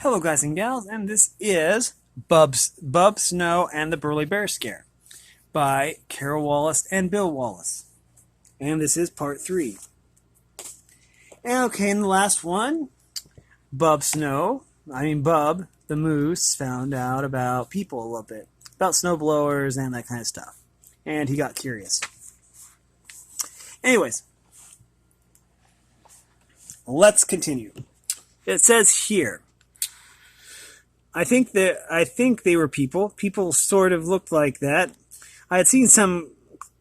Hello guys and gals, and this is Bub Snow and the Burly Bear Scare by Carol Wallace and Bill Wallace. And this is part 3. Okay, in the last one, Bub the Moose, found out about people a little bit. About snowblowers and that kind of stuff. And he got curious. Anyways, let's continue. It says here, I think they were people. People sort of looked like that. I had seen some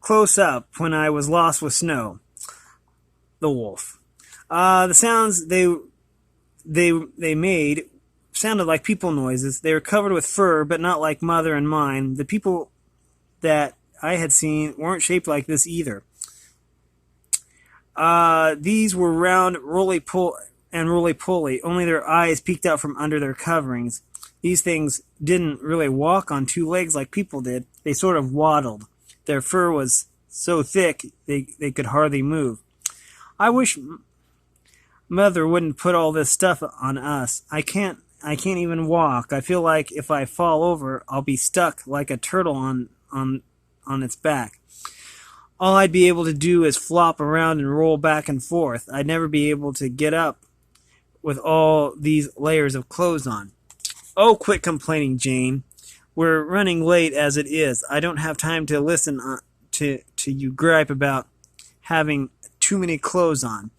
close up when I was lost with snow. The wolf. The sounds they made sounded like people noises. They were covered with fur, but not like Mother and mine. The people that I had seen weren't shaped like this either. These were round, roly-poly, only their eyes peeked out from under their coverings. These things didn't really walk on two legs like people did. They sort of waddled. Their fur was so thick they could hardly move. I wish Mother wouldn't put all this stuff on us. I can't even walk. I feel like if I fall over, I'll be stuck like a turtle on its back. All I'd be able to do is flop around and roll back and forth. I'd never be able to get up with all these layers of clothes on. Oh, quit complaining, Jane. We're running late as it is. I don't have time to listen to you gripe about having too many clothes on.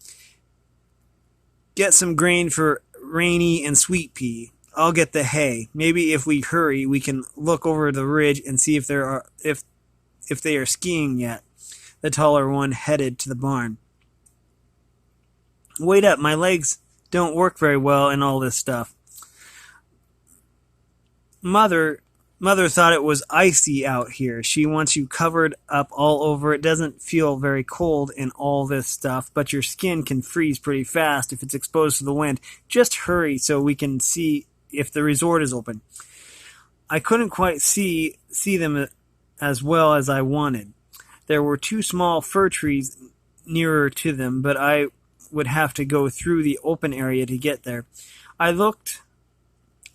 Get some grain for Rainy and Sweet Pea. I'll get the hay. Maybe if we hurry, we can look over the ridge and see if they are skiing yet. The taller one headed to the barn. Wait up, my legs don't work very well in all this stuff. Mother thought it was icy out here. She wants you covered up all over. It doesn't feel very cold in all this stuff, but your skin can freeze pretty fast if it's exposed to the wind. Just hurry so we can see if the resort is open. I couldn't quite see them as well as I wanted. There were two small fir trees nearer to them, but I would have to go through the open area to get there. I looked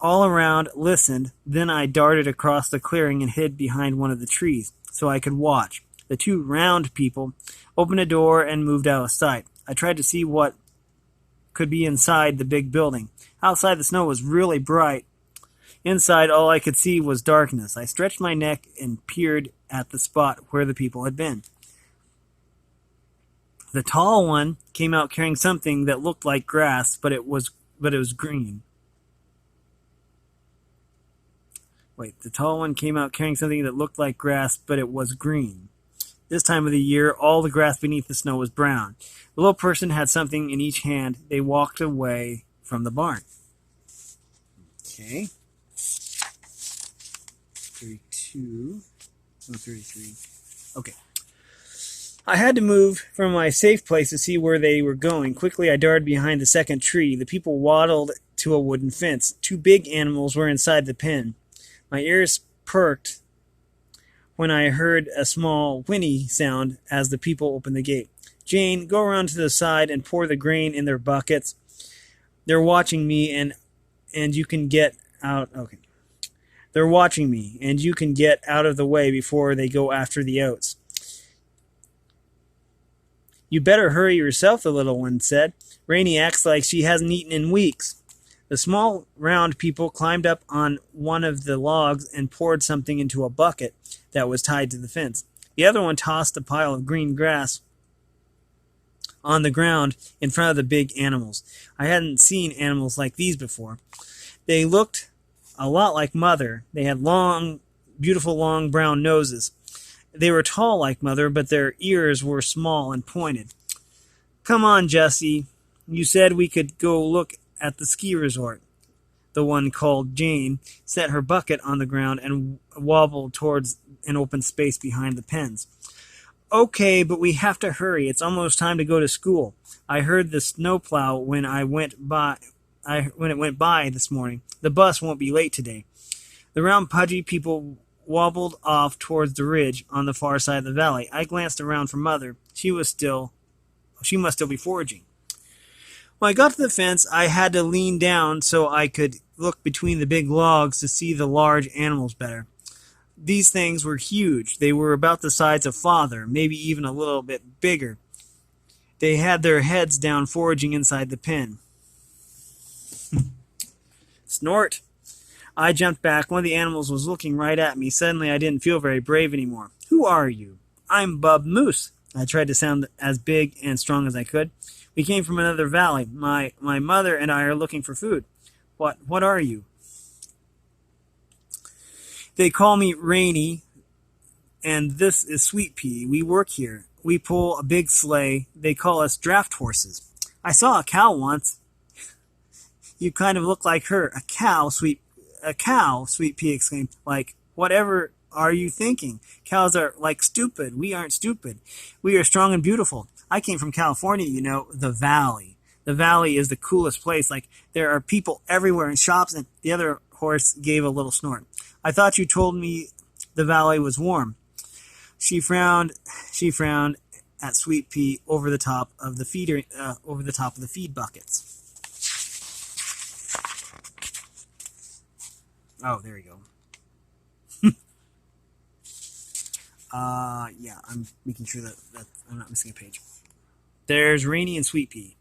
all around, listened, then I darted across the clearing and hid behind one of the trees so I could watch. The two round people opened a door and moved out of sight. I tried to see what could be inside the big building. Outside, the snow was really bright. Inside, all I could see was darkness. I stretched my neck and peered at the spot where the people had been. The tall one came out carrying something that looked like grass, but it was green. The tall one came out carrying something that looked like grass, but it was green. This time of the year, all the grass beneath the snow was brown. The little person had something in each hand. They walked away from the barn. Okay. 32. Oh, 33. Okay. I had to move from my safe place to see where they were going. Quickly, I darted behind the second tree. The people waddled to a wooden fence. Two big animals were inside the pen. My ears perked when I heard a small whinny sound as the people opened the gate. Jane, go around to the side and pour the grain in their buckets. They're watching me and you can get out. Okay. They're watching me and you can get out of the way before they go after the oats. You better hurry yourself, the little one said. Rainy acts like she hasn't eaten in weeks. The small, round people climbed up on one of the logs and poured something into a bucket that was tied to the fence. The other one tossed a pile of green grass on the ground in front of the big animals. I hadn't seen animals like these before. They looked a lot like Mother. They had long, beautiful long brown noses. They were tall like Mother, but their ears were small and pointed. Come on, Jessie. You said we could go look at the ski resort. The one called Jane set her bucket on the ground and wobbled towards an open space behind the pens. Okay, but we have to hurry. It's almost time to go to school. I heard the snowplow when it went by this morning. The bus won't be late today. The round pudgy people wobbled off towards the ridge on the far side of the valley. I glanced around for Mother. She must still be foraging. When I got to the fence, I had to lean down so I could look between the big logs to see the large animals better. These things were huge. They were about the size of Father, maybe even a little bit bigger. They had their heads down foraging inside the pen. Snort! I jumped back. One of the animals was looking right at me. Suddenly I didn't feel very brave anymore. Who are you? I'm Bub Moose. I tried to sound as big and strong as I could. We came from another valley. My mother and I are looking for food. What are you? They call me Rainy, and this is Sweet Pea. We work here. We pull a big sleigh. They call us draft horses. I saw a cow once. You kind of look like her. A cow, Sweet Pea exclaimed. Like, whatever are you thinking? Cows are like stupid. We aren't stupid. We are strong and beautiful. I came from California, you know, the valley. The valley is the coolest place. Like, there are people everywhere in shops, and the other horse gave a little snort. I thought you told me the valley was warm. She frowned at Sweet Pea over the top of the feed buckets. Oh, there you go. Yeah, I'm making sure that I'm not missing a page. There's Rainy and Sweet Pea.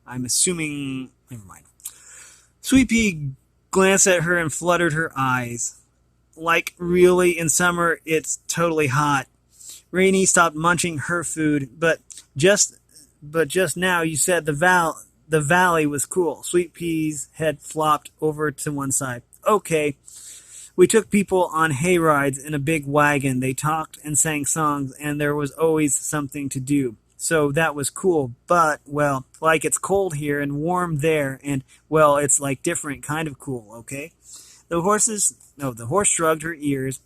I'm assuming... Never mind. Sweet Pea glanced at her and fluttered her eyes. Like, really, in summer, it's totally hot. Rainy stopped munching her food, but just now you said the valley was cool. Sweet Pea's head flopped over to one side. Okay. We took people on hay rides in a big wagon. They talked and sang songs, and there was always something to do. So that was cool, but, well, like it's cold here and warm there, and, well, it's like different kind of cool, okay? The horse shrugged her ears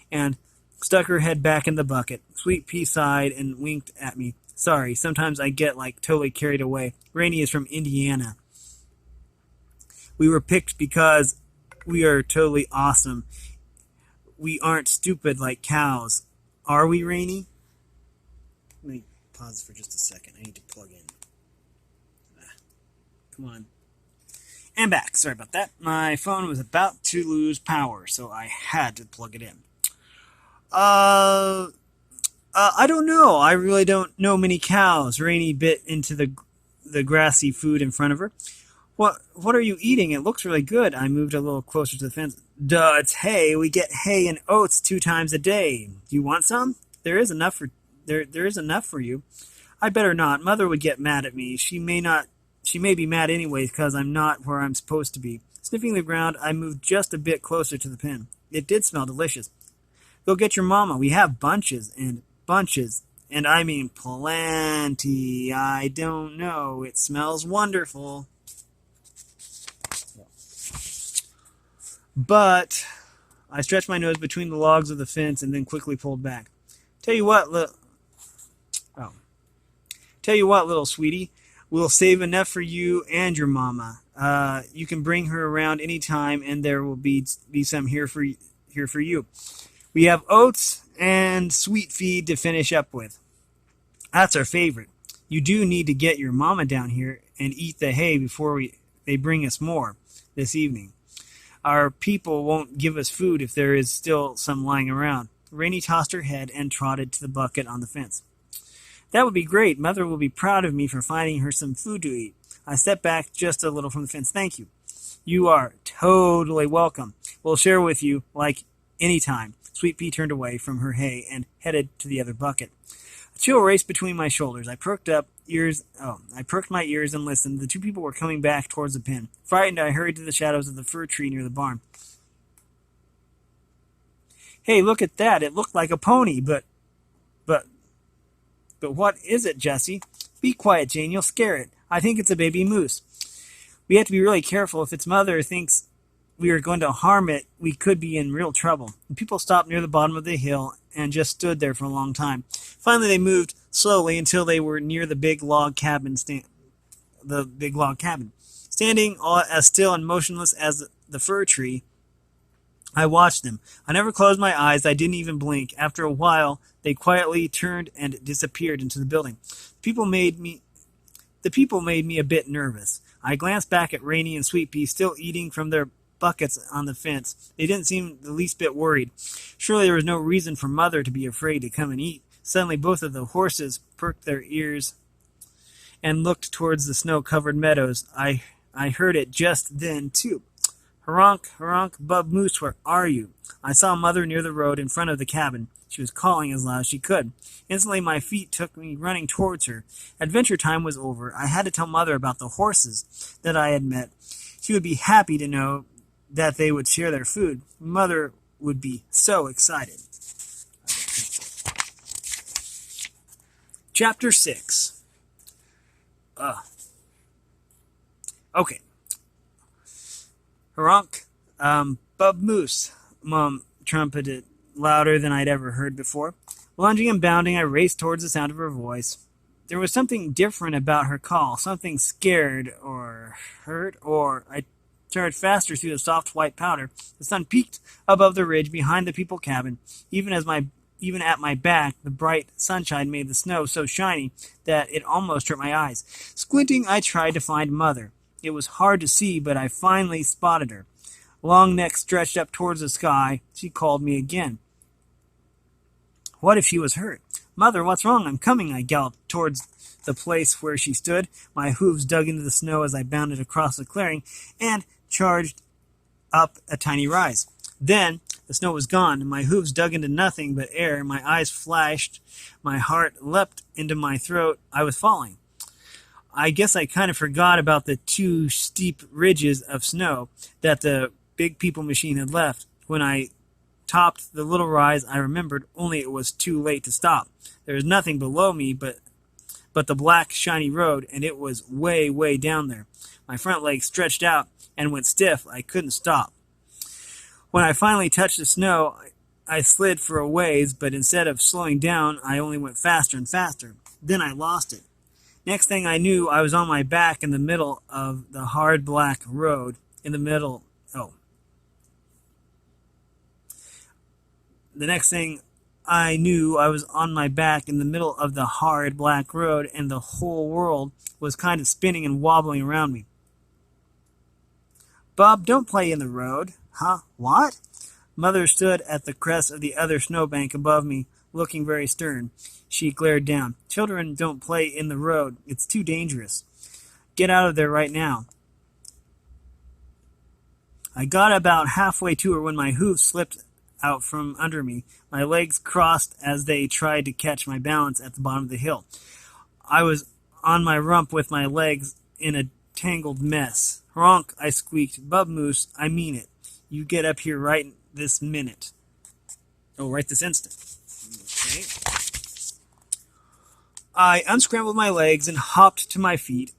and stuck her head back in the bucket. Sweet Pea sighed and winked at me. Sorry, sometimes I get, like, totally carried away. Rainy is from Indiana. We were picked because we are totally awesome. We aren't stupid like cows. Are we, Rainy? Let me pause for just a second. I need to plug in. Come on. And back. Sorry about that. My phone was about to lose power, so I had to plug it in. I don't know. I really don't know many cows. Rainy bit into the grassy food in front of her. What are you eating? It looks really good. I moved a little closer to the fence. Duh, it's hay. We get hay and oats 2 times a day. Do you want some? There is enough for you. I better not. Mother would get mad at me. She may be mad anyways because I'm not where I'm supposed to be. Sniffing the ground, I moved just a bit closer to the pen. It did smell delicious. Go get your mama. We have bunches and bunches. And I mean plenty. I don't know. It smells wonderful. But I stretched my nose between the logs of the fence and then quickly pulled back. Tell you what, little sweetie, we'll save enough for you and your mama. You can bring her around any time, and there will be some here for you. We have oats and sweet feed to finish up with. That's our favorite. You do need to get your mama down here and eat the hay before they bring us more this evening. Our people won't give us food if there is still some lying around. Rainy tossed her head and trotted to the bucket on the fence. That would be great. Mother will be proud of me for finding her some food to eat. I stepped back just a little from the fence. Thank you. You are totally welcome. We'll share with you like any time. Sweet Pea turned away from her hay and headed to the other bucket. A chill raced between my shoulders. I perked my ears and listened. The 2 people were coming back towards the pen. Frightened, I hurried to the shadows of the fir tree near the barn. Hey, look at that. It looked like a pony, but what is it, Jessie? Be quiet, Jane. You'll scare it. I think it's a baby moose. We have to be really careful. If its mother thinks we are going to harm it, we could be in real trouble. And people stopped near the bottom of the hill and just stood there for a long time. Finally, they moved slowly until they were near the big log cabin. Standing as still and motionless as the fir tree, I watched them. I never closed my eyes. I didn't even blink. After a while, they quietly turned and disappeared into the building. People made The people made me a bit nervous. I glanced back at Rainy and Sweet Pea still eating from their buckets on the fence. They didn't seem the least bit worried. Surely there was no reason for Mother to be afraid to come and eat. Suddenly both of the horses perked their ears and looked towards the snow-covered meadows. I heard it just then, too. "Honk, honk, Bub Moose, where are you?" I saw Mother near the road in front of the cabin. She was calling as loud as she could. Instantly my feet took me running towards her. Adventure time was over. I had to tell Mother about the horses that I had met. She would be happy to know that they would share their food. Mother would be so excited. Chapter 6. Okay. Honk. Bub Moose, Mom trumpeted louder than I'd ever heard before. Lunging and bounding, I raced towards the sound of her voice. There was something different about her call, something scared or hurt, or I turned faster through the soft white powder. The sun peaked above the ridge behind the people cabin. Even at my back, the bright sunshine made the snow so shiny that it almost hurt my eyes. Squinting, I tried to find Mother. It was hard to see, but I finally spotted her. Long neck stretched up towards the sky. She called me again. What if she was hurt? "Mother, what's wrong? I'm coming." I galloped towards the place where she stood. My hooves dug into the snow as I bounded across the clearing and charged up a tiny rise. Then the snow was gone, and my hooves dug into nothing but air. My eyes flashed. My heart leapt into my throat. I was falling. I guess I kind of forgot about the two steep ridges of snow that the big people machine had left. When I topped the little rise, I remembered, only it was too late to stop. There was nothing below me but the black, shiny road, and it was way, way down there. My front legs stretched out and went stiff. I couldn't stop. When I finally touched the snow, I slid for a ways, but instead of slowing down, I only went faster and faster. Then I lost it. Next thing I knew, I was on my back in the middle of the hard black road. The next thing I knew, I was on my back in the middle of the hard black road, and the whole world was kind of spinning and wobbling around me. "Bub, don't play in the road." "Huh? What?" Mother stood at the crest of the other snowbank above me, looking very stern. She glared down. "Children don't play in the road. It's too dangerous. Get out of there right now." I got about halfway to her when my hooves slipped out from under me. My legs crossed as they tried to catch my balance at the bottom of the hill. I was on my rump with my legs in a tangled mess. "Honk," I squeaked. "Bub Moose, I mean it. You get up here right this minute." Oh, right this instant. Okay. I unscrambled my legs and hopped to my feet.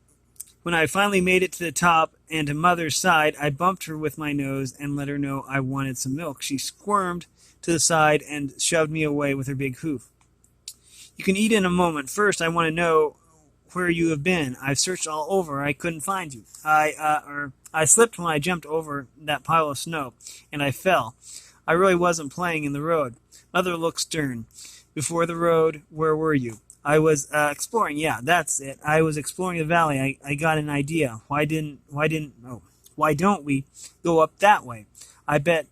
When I finally made it to the top and to Mother's side, I bumped her with my nose and let her know I wanted some milk. She squirmed to the side and shoved me away with her big hoof. "You can eat in a moment. First, I want to know where you have been. I've searched all over. I couldn't find you. I slipped when I jumped over that pile of snow, and I fell. I really wasn't playing in the road." Mother looked stern. "Before the road, where were you?" "I was exploring." "Yeah, that's it. I was exploring the valley. I got an idea. Why don't we go up that way? I bet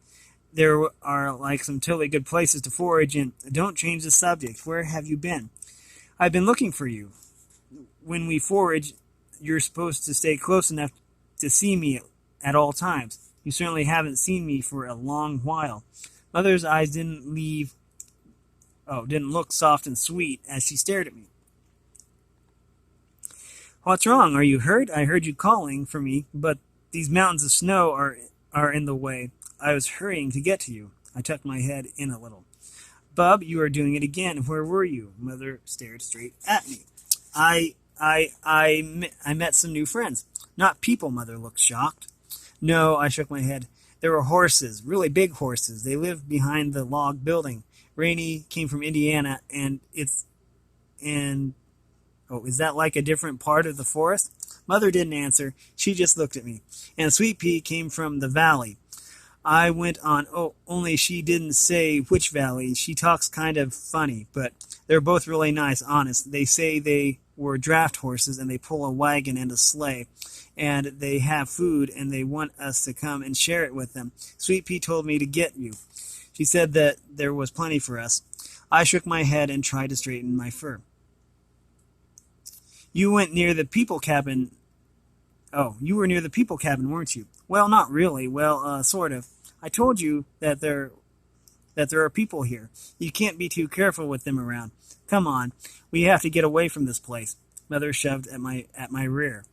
there are like some totally good places to forage, and don't change the subject. Where have you been?" "I've been looking for you. When we forage, you're supposed to stay close enough to see me at all times. You certainly haven't seen me for a long while." Mother's eyes didn't look soft and sweet as she stared at me. "What's wrong? Are you hurt? I heard you calling for me, but these mountains of snow are in the way. I was hurrying to get to you." I tucked my head in a little. "Bub, you are doing it again. Where were you?" Mother stared straight at me. I met some new friends." "Not people." Mother looked shocked. "No," I shook my head. "There were horses, really big horses. They lived behind the log building. Rainy came from Indiana, is that like a different part of the forest?" Mother didn't answer. She just looked at me. "And Sweet Pea came from the valley." I went on. Only she didn't say which valley. She talks kind of funny, but they're both really nice, honest. They say they were draft horses, and they pull a wagon and a sleigh, and they have food, and they want us to come and share it with them. Sweet Pea told me to get you. She said that there was plenty for us. I shook my head and tried to straighten my fur. You went near the people cabin. Oh, you were near the people cabin, weren't you? Well, not really. Well, sort of. I told you that there are people here. You can't be too careful with them around. Come on, we have to get away from this place. Mother shoved at my rear.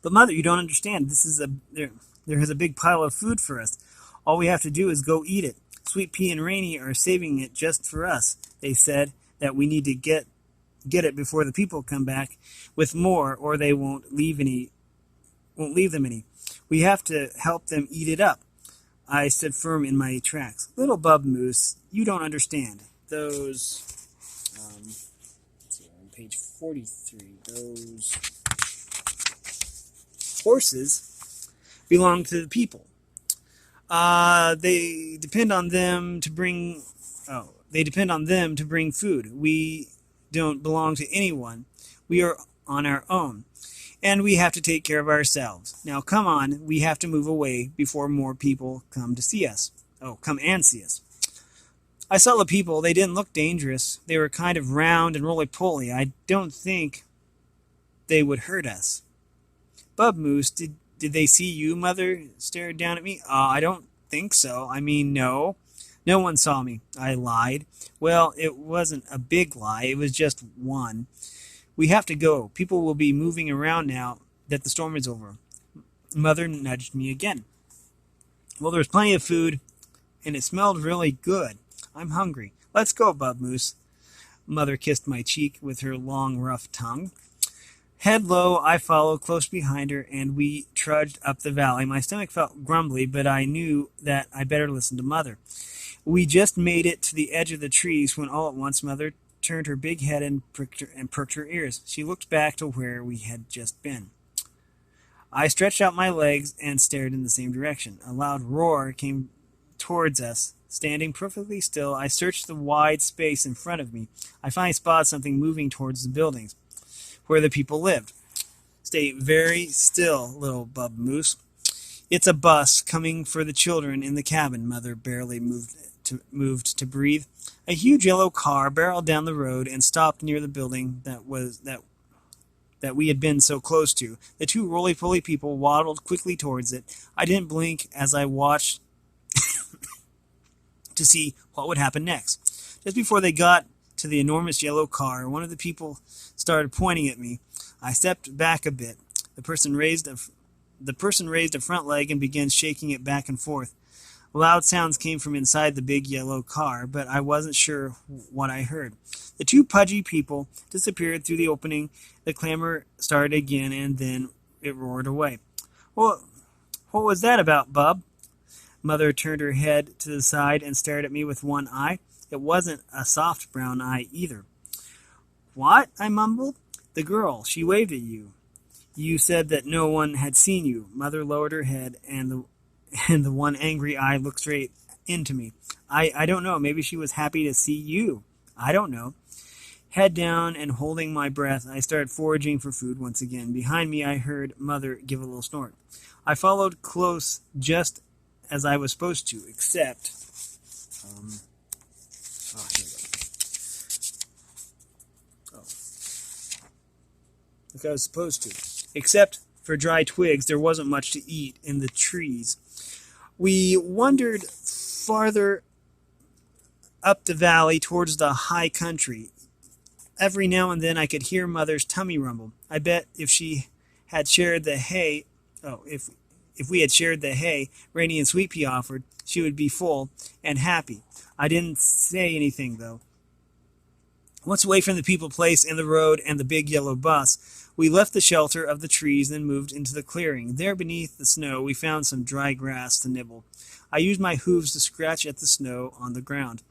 But Mother, you don't understand. There is a big pile of food for us. All we have to do is go eat it. Sweet Pea and Rainy are saving it just for us. They said that we need to get it before the people come back with more, or they won't leave them any. We have to help them eat it up. I stood firm in my tracks. Little Bub Moose, you don't understand. Those, let's see, on page 43, those horses belong to the people. They depend on them to bring food. We don't belong to anyone. We are on our own, and we have to take care of ourselves. Now, come on, we have to move away before more people come to see us. Oh, come and see us. I saw the people. They didn't look dangerous. They were kind of round and roly-poly. I don't think they would hurt us. Bub Moose, did they see you? Mother stared down at me. I don't think so. I mean, no. No one saw me. I lied. Well, it wasn't a big lie. It was just one. We have to go. People will be moving around now that the storm is over. Mother nudged me again. Well, there's plenty of food, and it smelled really good. I'm hungry. Let's go, Bub Moose. Mother kissed my cheek with her long, rough tongue. Head low, I followed close behind her, and we trudged up the valley. My stomach felt grumbly, but I knew that I better listen to Mother. We just made it to the edge of the trees when all at once Mother turned her big head and perked her ears. She looked back to where we had just been. I stretched out my legs and stared in the same direction. A loud roar came towards us. Standing perfectly still, I searched the wide space in front of me. I finally spotted something moving towards the buildings where the people lived. Stay very still, little Bub Moose. It's a bus coming for the children in the cabin. Mother barely moved to breathe. A huge yellow car barreled down the road and stopped near the building that we had been so close to. The two roly-poly people waddled quickly towards it. I didn't blink as I watched to see what would happen next. Just before they got to the enormous yellow car, one of the people started pointing at me. I stepped back a bit. The person raised a front leg and began shaking it back and forth. Loud sounds came from inside the big yellow car, but I wasn't sure what I heard. The two pudgy people disappeared through the opening. The clamor started again, and then it roared away. Well, what was that about, Bub? Mother turned her head to the side and stared at me with one eye. It wasn't a soft brown eye either. What? I mumbled. The girl. She waved at you. You said that no one had seen you. Mother lowered her head, and the one angry eye looked straight into me. I don't know. Maybe she was happy to see you. I don't know. Head down and holding my breath, I started foraging for food once again. Behind me, I heard Mother give a little snort. I followed close just as I was supposed to, except... here we go. Like I was supposed to. Except for dry twigs, there wasn't much to eat in the trees. We wandered farther up the valley towards the high country. Every now and then I could hear Mother's tummy rumble. I bet if she had shared the hay, if we had shared the hay Rainy and Sweet Pea offered, she would be full and happy. I didn't say anything, though. Once away from the people place and the road and the big yellow bus, we left the shelter of the trees and moved into the clearing. There beneath the snow, we found some dry grass to nibble. I used my hooves to scratch at the snow on the ground.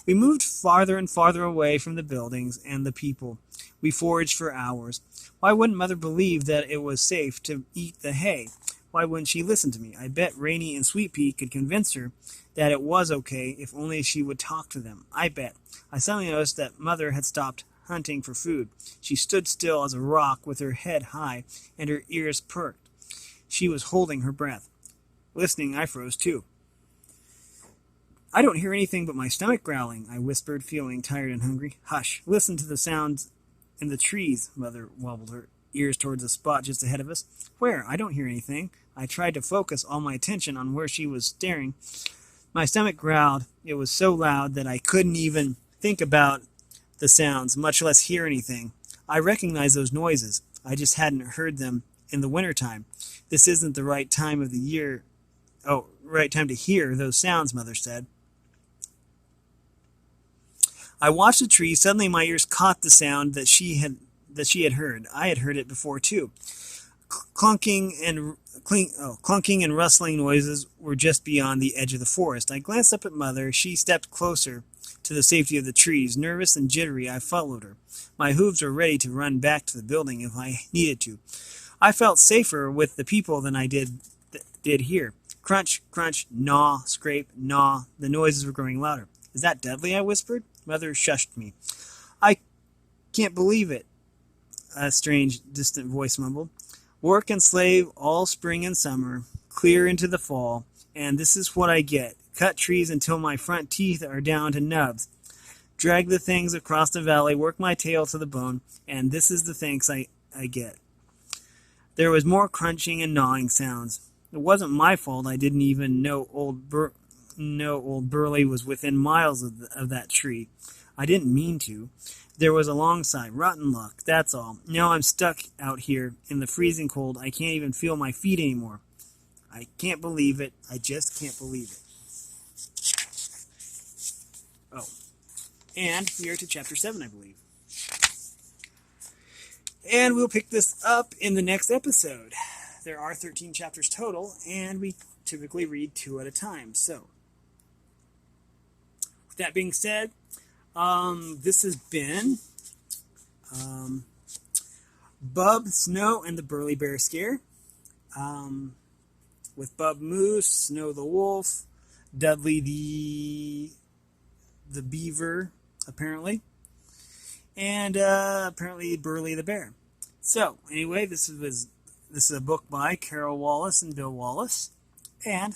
We moved farther and farther away from the buildings and the people. We foraged for hours. Why wouldn't Mother believe that it was safe to eat the hay? Why wouldn't she listen to me? I bet Rainy and Sweet Pea could convince her that it was okay if only she would talk to them. I bet. I suddenly noticed that Mother had stopped hunting for food. She stood still as a rock with her head high and her ears perked. She was holding her breath. Listening, I froze too. I don't hear anything but my stomach growling, I whispered, feeling tired and hungry. Hush, listen to the sounds in the trees, Mother wobbled her ears towards a spot just ahead of us. Where? I don't hear anything. I tried to focus all my attention on where she was staring. My stomach growled. It was so loud that I couldn't even think about the sounds, much less hear anything. I recognized those noises. I just hadn't heard them in the wintertime. This isn't the right time of the year. Oh, right time to hear those sounds, Mother said. I watched the tree. Suddenly my ears caught the sound that she had heard. I had heard it before too. Clunking and rustling noises were just beyond the edge of the forest. I glanced up at Mother. She stepped closer to the safety of the trees. Nervous and jittery, I followed her. My hooves were ready to run back to the building if I needed to. I felt safer with the people than I did here. Crunch, crunch, gnaw, scrape, gnaw. The noises were growing louder. Is that Dudley? I whispered. Mother shushed me. I can't believe it, a strange, distant voice mumbled. Work and slave all spring and summer, clear into the fall, and this is what I get. Cut trees until my front teeth are down to nubs. Drag the things across the valley, work my tail to the bone, and this is the thanks I get. There was more crunching and gnawing sounds. It wasn't my fault I didn't even know old Burly was within miles of that tree. I didn't mean to. There was a long sigh. Rotten luck, that's all. Now I'm stuck out here in the freezing cold. I can't even feel my feet anymore. I can't believe it. I just can't believe it. Oh. And we are to chapter 7, I believe. And we'll pick this up in the next episode. There are 13 chapters total, and we typically read 2 at a time. So, with that being said, this has been Bub, Snow, and the Burly Bear Scare. With Bub Moose, Snow the Wolf, Dudley the Beaver, apparently, and apparently Burly the Bear. So, anyway, this is a book by Carol Wallace and Bill Wallace. And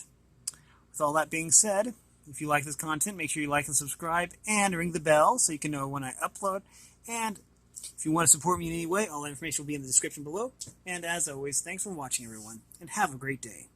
with all that being said, if you like this content, make sure you like and subscribe and ring the bell so you can know when I upload. And if you want to support me in any way, all that information will be in the description below. And as always, thanks for watching, everyone, and have a great day.